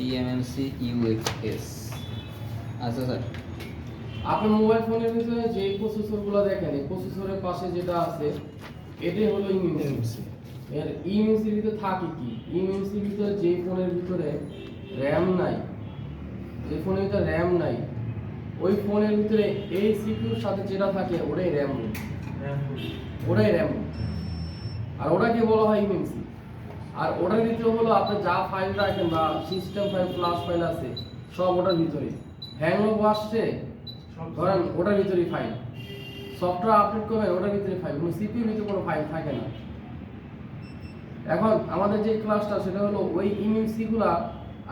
eMMC UFS আচ্ছা sir আপনি mobile ফোনের ভিতরে যে প্রসেসরগুলো দেখেন এই প্রসেসরের পাশে যেটা আছে এটাই হলো eMMC। এর eMMC এর ভিতরে থাকে কি? eMMC এর ভিতরে যে ফোনের ভিতরে RAM নাই, যে ফোনের ভিতরে RAM নাই, ওই ফোনের ভিতরে এই সিপিইউর সাথে যেটা থাকে ওটাই RAM, ওটাই RAM, আর ওটাকে বলা হয় eMMC। আর ওটার ভিতরে হলো আপনি যা ফাইল রাখেন বা সিস্টেম ফাইল ফ্ল্যাশ ফাইল আছে সব ওটার ভিতরে। হ্যাংলগ আসছে ধরেন ওটার ভিতরেই ফাইল, সফটওয়্যার আপডেট করবেন ওটার ভিতরে ফাইল, কোনো সিপিইউর ভিতরে কোনো ফাইল থাকে না। এখন আমাদের যে ক্লাসটা সেটা হলো ওই eMMC গুলা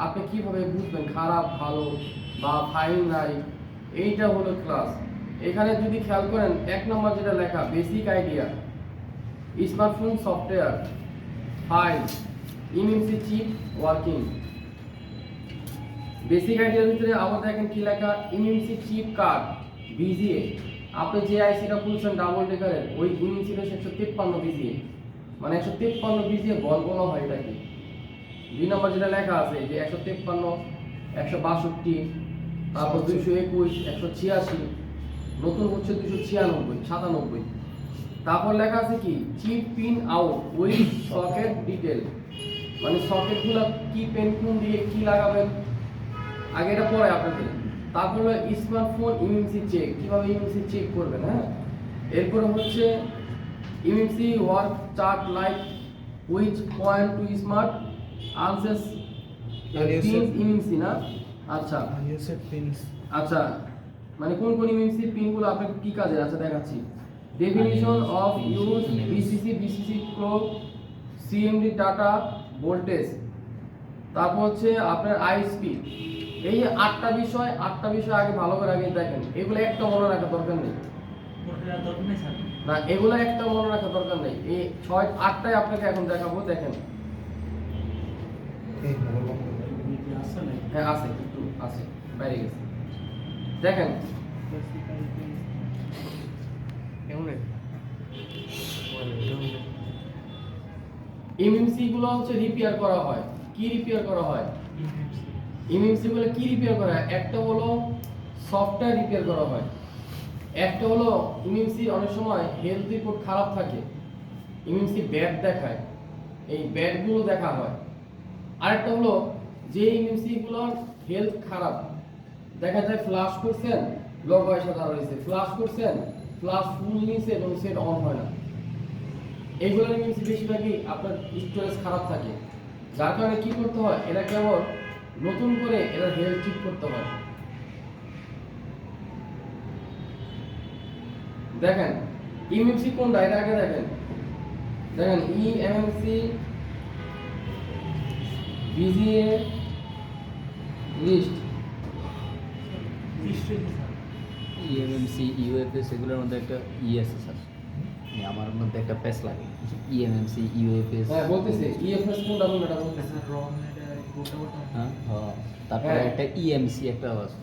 আপনি কিভাবে বুঝবেন খারাপ ভালো বা ফাইল নাই, এইটা হলো ক্লাস। এখানে যদি খেয়াল করেন 1 নম্বর যেটা লেখা basic idea, smartphone software file eMMC chip working. Basic আইডিয়ার ভিতরে আবার দেখেন কি লেখা eMMC চিপ কার্ড VGA। আপনি যে আইসিটা খুলছেন ডাবল ডেকারের ওই eMMC টা 153 VGA, মানে 153 VGA বলা হয় এটাকে। 2 নম্বর যেটা লেখা আছে যে 153 162 তারপর 221 186, নতুন হচ্ছে 296 97। তারপর লেখা আছে কি chip pinout with socket detail, মানে সকেটগুলো কি পেন কোন দিয়ে কি লাগাবেন আগে এটা পরে আপনাদের। তারপর হলো স্মার্টফোন eMMC চেক, কিভাবে eMMC চেক করবেন। হ্যাঁ, এরপরে হচ্ছে eMMC work chart like which point to smart আনসেস পিনস eMMC না। আচ্ছা আচ্ছা, মানে কোন কোন eMMC পিনগুলো আপনার কি কাজে আছে দেখাচ্ছি। Definition of use BCC clock CMD data voltage, তারপর হচ্ছে আপনার আইএসপি। এই 8টা বিষয় আগে ভালো করে আগে দেখেন, এগুলো একটা মনে রাখা দরকার নেই না, এগুলো একটা মনে রাখা দরকার নেই। এই 8টাই আপনাকে এখন দেখাবো, দেখেন। হ্যাঁ আছে, একটু আছে, বাইরে গেছে, দেখেন। eMMC গুলো হচ্ছে রিপেয়ার করা হয়। কি রিপেয়ার করা হয়? eMMC গুলো কি রিপেয়ার করা হয়? একটা হলো সফটওয়্যার রিপেয়ার করা হয়, একটা হলো eMMC অনেক সময় হেলথ রিপোর্ট খারাপ থাকে, eMMC ব্যাড দেখায়, এই ব্যাড গুলো দেখা হয়। আরেকটা হলো যে eMMC গুলোর হেলথ খারাপ দেখা যায়, ফ্ল্যাশ করছেন লগ এসে দাঁড়াইছে, ফ্ল্যাশ করছেন ফ্ল্যাশ ফুল নিছে এবং সেট অন হয় না। এইগুলোর eMMC বেশিরভাগই আপনার স্টোরেজ খারাপ থাকে, যার কারণে কি করতে হয়, এটা কেবল নতুন করে এর হেলথ ঠিক করতে হয়। দেখেন eMMC কোনটা এটা আগে দেখেন, দেখেন eMMC VGA list, eMMC UFS এগুলোর মধ্যে একটা আছে স্যার, আমার মধ্যে একটা প্যাচ লাগে eMMC UFS। হ্যাঁ বলতেছে EFS কোনটা বলটা বলতেছে, হ্যাঁ তারপরে একটা eMMC একটা আছে।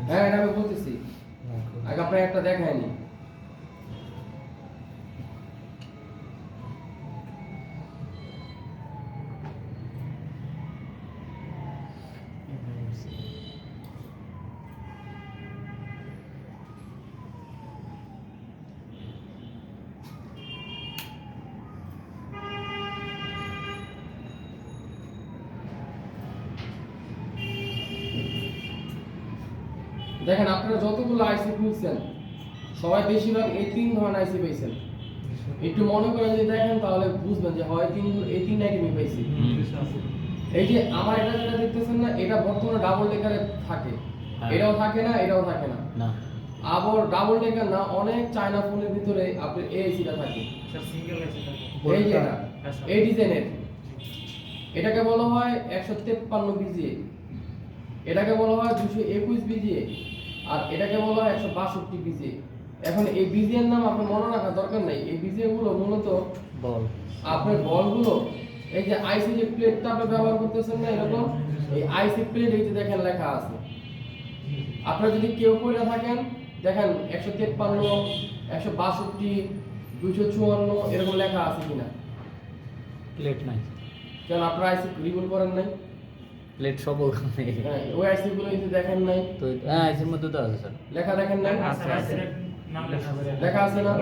হ্যাঁ এটা আমি বলতেছি, আগে আপনি একটা দেখায়নি। দেখেন আপনারা যতগুলো আইসি খুলছেন সবাই বেশিরভাগ এই 3 ধরনের আইসি পাইছেন। একটু মনে করে যদি দেখেন তাহলে বুঝবেন যে হয় এই 3 আইটেমই পাইছি। এই যে আমার এটা যেটা দেখতেছেন না, এটা বর্তমানে ডাবল ডেকারে থাকে, এটাও থাকে না, এটাও থাকে না। না আবার ডাবল ডেকার না, অনেক চায়না ফোনের ভিতরে আপনার এই আইসিটা থাকে, এই যে এটা এই ডিজাইনের, এটাকে বলা হয় 153 BGA, এটাকে বলা হয় 221 BGA, আর এটাকে বলা হয় 162 BGA। এখন এই BGA এর নাম আপনি মনে রাখার দরকার নাই, এই BGA গুলো মূলত বল, আপনার বলগুলো এই যে আইসি যে প্লেটটা আপনি ব্যবহার করতেছেন না এরকম, এই আইসি প্লেট এই যে দেখেন লেখা আছে। আপনারা যদি কেউ কইরা থাকেন দেখেন 153 162 254 এরকম লেখা আছে কিনা, প্লেট নাই কেন আপনারা আইসি রিমুভ করেন নাই? প্লেট সব ওখানে। হ্যাঁ, ওই আইসি গুলো কিন্তু দেখেন নাই, তো হ্যাঁ আইসির মধ্যে তো আছে স্যার। লেখা দেখেন নাই, লেখা আছে না?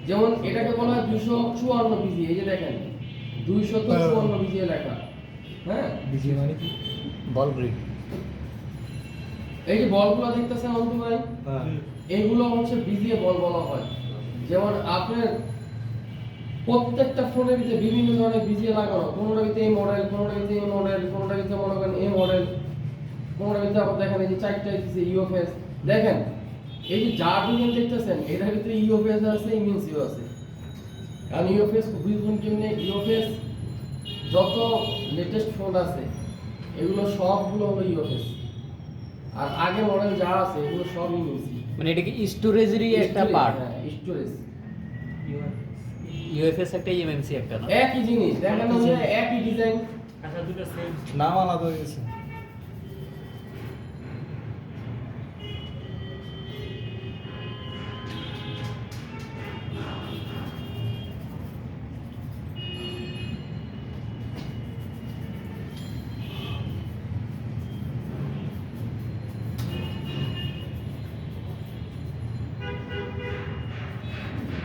যেমন এটাকে বলা হয় 254 বিজি, এই যে দেখেন 254 বিজি লেখা। হ্যাঁ, বিজি মানে কি? বল গ্রিড। এই যে বলগুলো দেখতেছেন অন্তু ভাই, হ্যাঁ। এইগুলো হচ্ছে বিজিএ বল বলা হয়। যেমন আপনার প্রত্যেকটা ফোনের ভিতরে বিভিন্ন ধরনের বিজিএ লাগানো, কোনোটার ভিতরে এই মডেল, কোনোটার ভিতরে এই মডেল, কোনোটার ভিতরে মনে করেন এই মডেল, কোনোটার ভিতরে আবার দেখেন এই যে চারটা দিচ্ছে ইউএফএস। দেখেন এই যে যা ডিজাইন দেখতেছেন এটার ভিতরে ইউএফএস আছে, ইমিউনসিও আছে। কারণ ইউএফএস বুঝবেন কেমনে, ইউএফএস যত লেটেস্ট ফোন আছে এগুলো সবগুলো হলো ইউএফএস, আর আগে মডেল যা আছে এগুলো সব ইমিউনসি। মানে এটা কি স্টোরেজেরই একটা পার্ট? স্টোরেজ ইউএফএস একটা এমএমসি একটা না? একই জিনিস দেখানো যায়, একই ডিজাইন। আচ্ছা দুটো সেম নাম আলাদা হয়ে গেছে।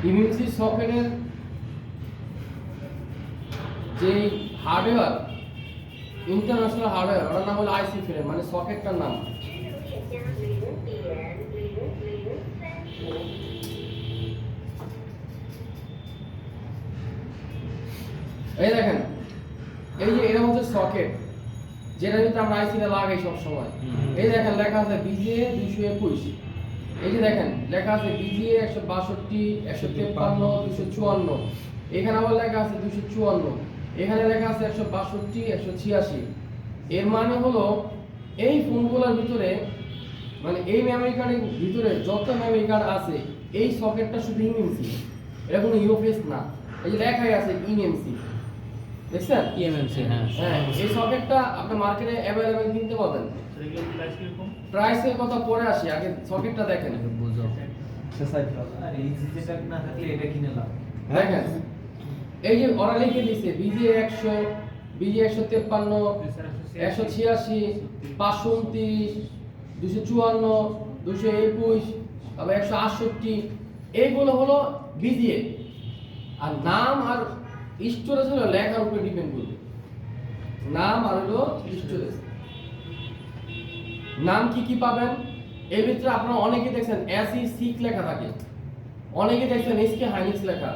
ইমিউনসি সকেটের যে হার্ডওয়্যার, ইন্টারন্যাশনাল হার্ডওয়্যার, ওটার নাম হলো আইসি ফ্রেম, মানে সকেটটার নাম। এই দেখেন এই যে এটা হচ্ছে সকেট, যেটা ভিতরে আমরা আইসিটা লাগাই সব সময়। এই দেখেন লেখা আছে বিজিএ 221, এই যে দেখেন লেখা আছে বিজিএ 162, 153, 254, এখানে আবার লেখা আছে 254, এখানে লেখা আছে 162, 186। এর মানে হলো এই ফোনগুলোর ভিতরে, মানে এই মেমরি কার্ডের ভিতরে যত মেমরি কার্ড আছে এই সকেটটা শুধু ইএমসি, এটা কোনো ইউএফএস না। এই যে লেখাই আছে ইএমসি, দেখছেন? ইএমএমসি, হ্যাঁ। হ্যাঁ, এই সকেটটা আপনি মার্কেটে অ্যাভেলেবেল কিনতে পাবেন। রেগুলার প্রাইস কিরকম? প্রাইসের কথা পরে আসি, আগে সকেটটা দেখেন। বুঝো। আর এই যেটা না থাকলে এটা কিনে লাভ। দেখেন এই যে ওরা লিখে দিয়েছে বিজি 100, বিজি 153, 186, 529, 254, 221, তারপর 168, এইগুলো হলো বিজিএ। আর নাম আর স্টোরেজ হলো লেখার উপরে ডিপেন্ড করবে, নাম আর হলো স্টোরেজ। নাম কি কি পাবেন এর ভিতরে? আপনারা অনেকে দেখছেন এসি সিক লেখা থাকে, অনেকে দেখছেন এসকে হাইনিক্স লেখা,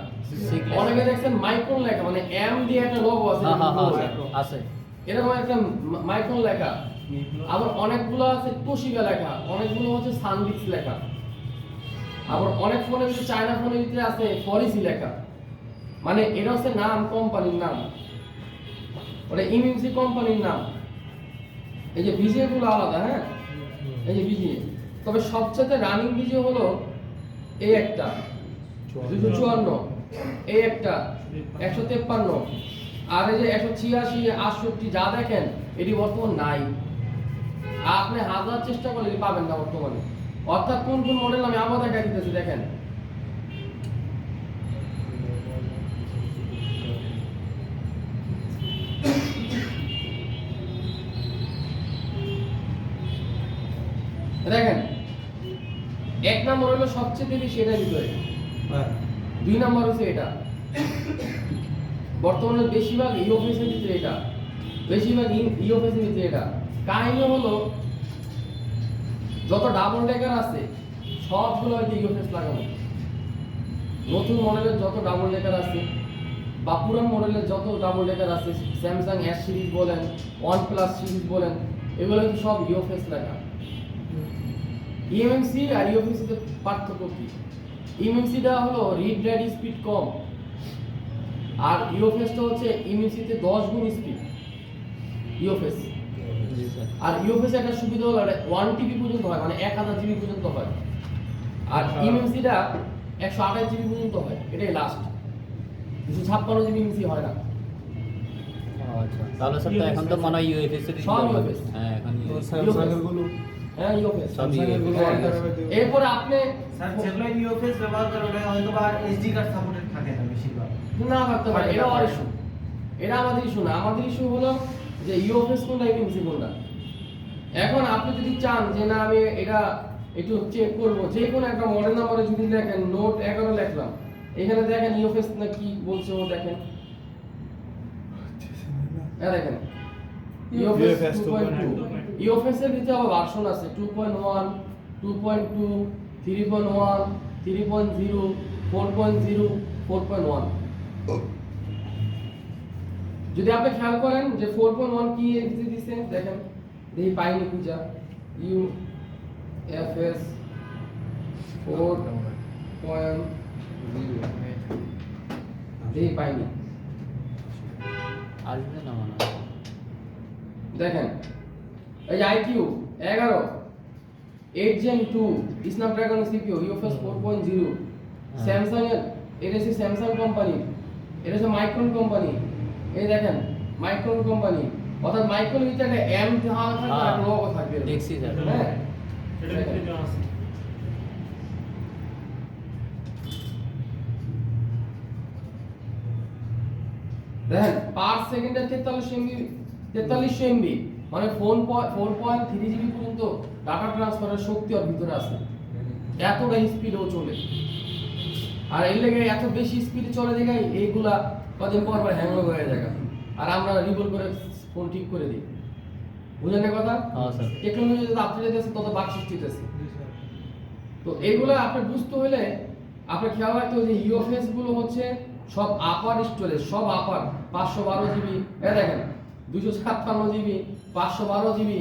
অনেকে দেখছেন মাইক্রন লেখা, মানে এম দিয়ে একটা লোগো আছে, হ্যাঁ হ্যাঁ হ্যাঁ আছে। এরকম একটা মাইক্রন লেখা। আবার অনেকগুলো আছে তোশিবা লেখা, অনেকগুলো হচ্ছে সানডিক্স লেখা, আবার অনেক ফোনের ভিতরে, চায়না ফোনের ভিতরে আছে ফরিসি লেখা। মানে এটা হচ্ছে নাম, কোম্পানির নাম, ওটা ইমিউনসি কোম্পানির নাম। এই যে বিজিএ গুলো আলাদা, হ্যাঁ এই যে বিজিএ। তবে সবচেয়ে রানিং বিজিএ হলো এই একটা 254, এই একটা 153, আর এই যে 186, 68 যা দেখেন এটি বর্তমান নাই। আপনি হাজার চেষ্টা করলে এটি পাবেন না বর্তমানে। অর্থাৎ কোন কোন মডেল আমি আবার দেখা দিতেছি, দেখেন দেখেন 1 নম্বর হলো সবচেয়ে বেশি এটার ভিতরে, হ্যাঁ। 2 নম্বর হচ্ছে এটা। বর্তমানে বেশিরভাগ ইউএফএস এর ভিতরে এটা, বেশিরভাগ ইউএফএস এর ভিতরে এটা। কাহিনী হলো যত ডাবল ডেকার আছে সবগুলো হয়তো ইউএফএস লাগানো। নতুন মডেলের যত ডাবল ডেকার আছে বা পুরান মডেলের যত ডাবল ডেকার আছে, স্যামসাং এস সিরিজ বলেন, OnePlus সিরিজ বলেন, এগুলো কিন্তু সব ইউএফএস লাগা। ইএমএমসি আর ইউএফএস এর পার্থক্য কি? ইএমএমসিটা হলো রিড রাইট স্পিড কম, আর ইউএফএসটা হচ্ছে ইএমএমসি তে 10 গুণ স্পিড ইউএফএস। জি স্যার। আর ইউএফএস একটা সুবিধা হলো 1 টিবি পর্যন্ত হয়, মানে 1000 জিবি পর্যন্ত হয়। আর ইএমএমসিটা 128 জিবি পর্যন্ত হয়, এটাই লাস্ট। 256 জিবি ইএমএমসি হয় না। আচ্ছা তাহলে স্যার তো এখন তো মনে হয় ইউএফএস এর সব UFS হ্যাঁ এখন তো UFS স্যামসাং এর গুলো, হ্যাঁ ইউএফএস সব স্যামসাং এর গুলো হ্যাঁ, অন করাবে দিও। এরপরে আপনি স্যার যেগুলো ইউএফএস ব্যবহার করে ওটা হয়তো বা এসডি কার্ড সাপোর্টেড থাকে না বেশিরভাগ। না থাকতে পারে, এটা আর ইস্যু। এটা আমাদের ইস্যু না, আমাদের ইস্যু হলো যে ইউএফএস কোনটা এমএমসি কোনটা। এখন আপনি যদি চান যে না আমি এটা একটু চেক করব, যে কোনো একটা মডেল নাম্বারে যদি দেখেন নোট 11 লিখলাম, এখানে দেখেন ইউএফএস না কি বলছে ও দেখেন, দেখেন ইউএফএস 2.2, ইউএফএস এর ভিতরে আবার ভার্সন আছে 2.1, 2.2, 3.1, 3.0, 4.0, 4.1। যদি আপনি খেয়াল করেন যে 4.1 কি এক্সিট দিছে দেখেন, দেখি পাইনি পূজা ইউএফএস 4.0 দেখি পাইনি, আসবে না মনে হয়। দেখেন এই iQOO 11 8 Gen 2 Snapdragon CPU UFS 4.0, Samsung এর, এটা হচ্ছে স্যামসাং কোম্পানি, এটা হচ্ছে মাইক্রন কোম্পানি, এই দেখেন মাইক্রন কোম্পানি, অর্থাৎ মাইক্রন ভিতরে একটা এম থাকবে আর একটা লোগো থাকবে, দেখছি স্যার। হ্যাঁ সেটা ভিতরে দেওয়া আছে। দেখেন পার সেকেন্ডে 4300 এমবি, মানে 4.3 জিবি পর্যন্ত ডাটা ট্রান্সফারের শক্তি ওর ভিতরে আছে, এতটা স্পিডেও চলে। আর এর লেগে এত বেশি স্পিডে চলে দেখে এইগুলা কদিন পর পর হ্যাং হয়ে যায়, আর আমরা রিভোল করে ফোন ঠিক করে দিই। বুঝলেন না কথা? হ্যাঁ স্যার। টেকনোলজি যত আপডেট হচ্ছে তত বাগ সৃষ্টি হচ্ছে। তো এইগুলো আপনি বুঝতে হলে আপনি খেয়াল রাখতে হবে যে ইউএফএস গুলো হচ্ছে সব আপার স্টোরেজ, সব আপার 512 জিবি, এই দেখেন 256 জিবি, 512 জিবি,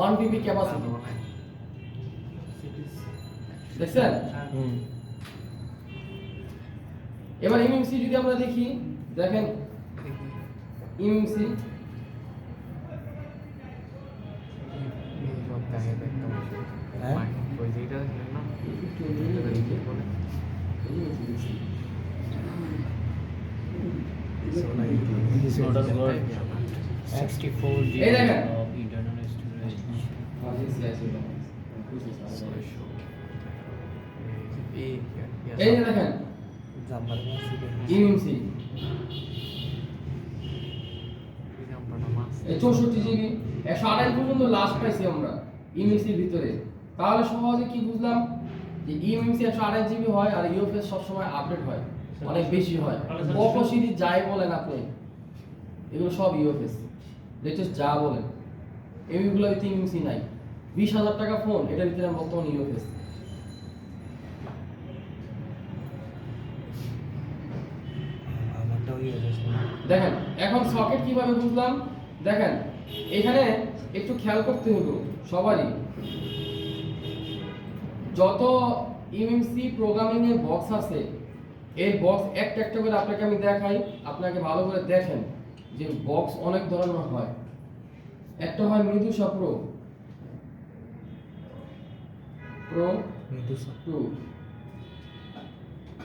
1 টিবি ক্যাপাসিটি, দেখছেন? এবার এমএমসি যদি আমরা দেখি, দেখেন এমএমসি Total got 64 GB এই দেখেন। of internal storage. এই যে দেখেন এমএমসি এই 64 জিবি 128 পর্যন্ত লাস্ট পাইছি আমরা ইএমসির ভিতরে। তাহলে সহজে কি বুঝলাম যে ইএমসি 128 জিবি হয় আর ইউএফএস সব সময় আপডেট হয়, অনেক বেশি হয়। পোকো সিরিজ যাই বলেন আপনি, এগুলো সব ইউএফএস লেটেস্ট যা বলেন, এগুলো হইতে ইএমসি নাই। 20,000 টাকা ফোন, এটার ভিতরে বর্তমান ইউএফএস। দেখেন এখন সকেট কিভাবে বুঝলাম, দেখেন এখানে একটু খেয়াল করতে হলো সবারই, যত ইএমসি প্রোগ্রামিং এর বক্স আছে এই বক্স একটা একটা করে আপনাকে আমি দেখাই, আপনাকে ভালো করে দেখেন যে বক্স অনেক ধরনের হয়। একটা হয় মৃদুসা প্রো, প্রো 2,